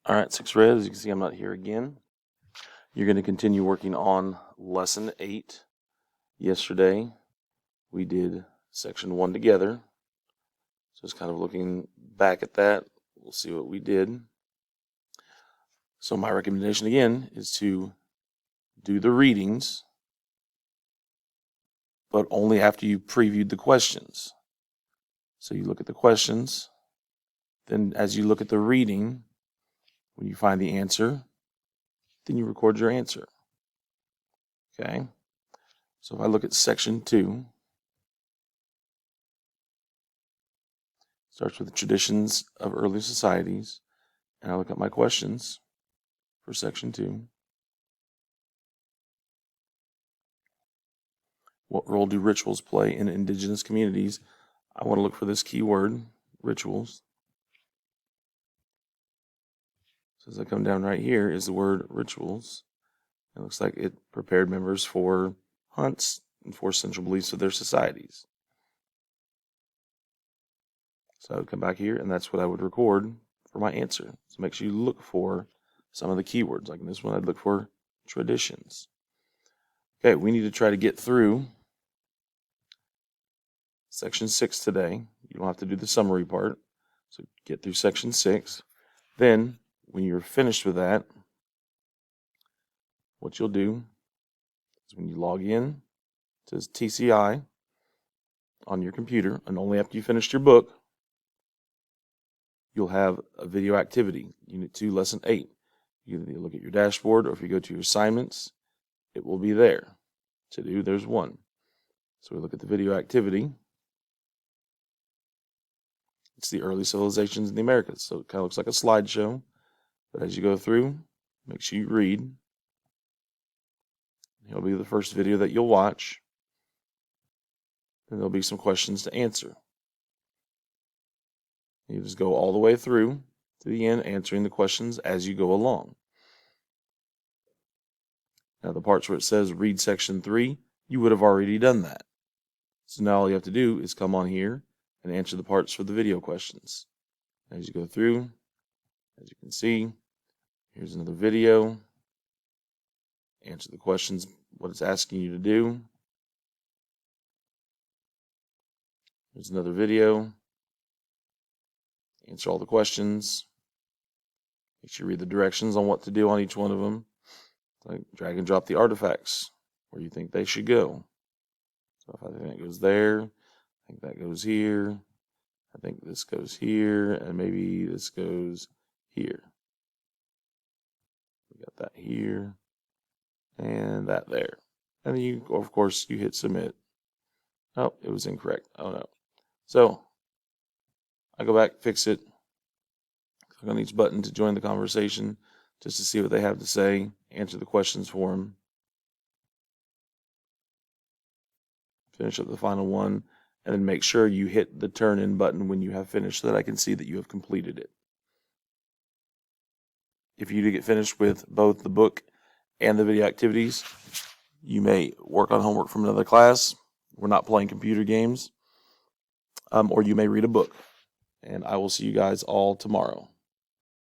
All right, 6th Red, as you can see, I'm not here again. You're going to continue working on Lesson 8. Yesterday, we did Section 1 together. So just kind of looking back at that, we'll see what we did. So my recommendation again is to do the readings, but only after you previewed the questions. So you look at the questions, then as you look at the reading, when you find the answer, then you record your answer. Okay? So if I look at Section 2, starts with the traditions of early societies, and I look at my questions for Section 2. What role do rituals play in indigenous communities? I want to look for this keyword, rituals. So as I come down right here is the word rituals. It looks like it prepared members for hunts and for central beliefs of their societies. So I would come back here, and that's what I would record for my answer. So make sure you look for some of the keywords. Like in this one, I'd look for traditions. Okay, we need to try to get through Section 6 today. You don't have to do the summary part. So get through Section 6. Then, when you're finished with that, what you'll do is when you log in to TCI on your computer, and only after you finished your book, you'll have a video activity, Unit 2, Lesson 8. You can look at your dashboard, or if you go to your assignments, it will be there. To do, there's one. So we look at the video activity. It's the early civilizations in the Americas. So it kind of looks like a slideshow. But as you go through, make sure you read. It'll be the first video that you'll watch. And there'll be some questions to answer. You just go all the way through to the end, answering the questions as you go along. Now, the parts where it says read Section 3, you would have already done that. So now all you have to do is come on here and answer the parts for the video questions. As you go through, as you can see, here's another video. Answer the questions, what it's asking you to do. Here's another video. Answer all the questions. Make sure you read the directions on what to do on each one of them. Like drag and drop the artifacts where you think they should go. So if I think that goes there, I think that goes here, I think this goes here, and maybe this goes here. We got that here, and that there. And then you, of course, you hit submit. Oh, it was incorrect. Oh no. So I go back, fix it, click on each button to join the conversation just to see what they have to say, answer the questions for them. Finish up the final one, and then make sure you hit the turn in button when you have finished so that I can see that you have completed it. If you do get finished with both the book and the video activities, you may work on homework from another class. We're not playing computer games. Or you may read a book. And I will see you guys all tomorrow.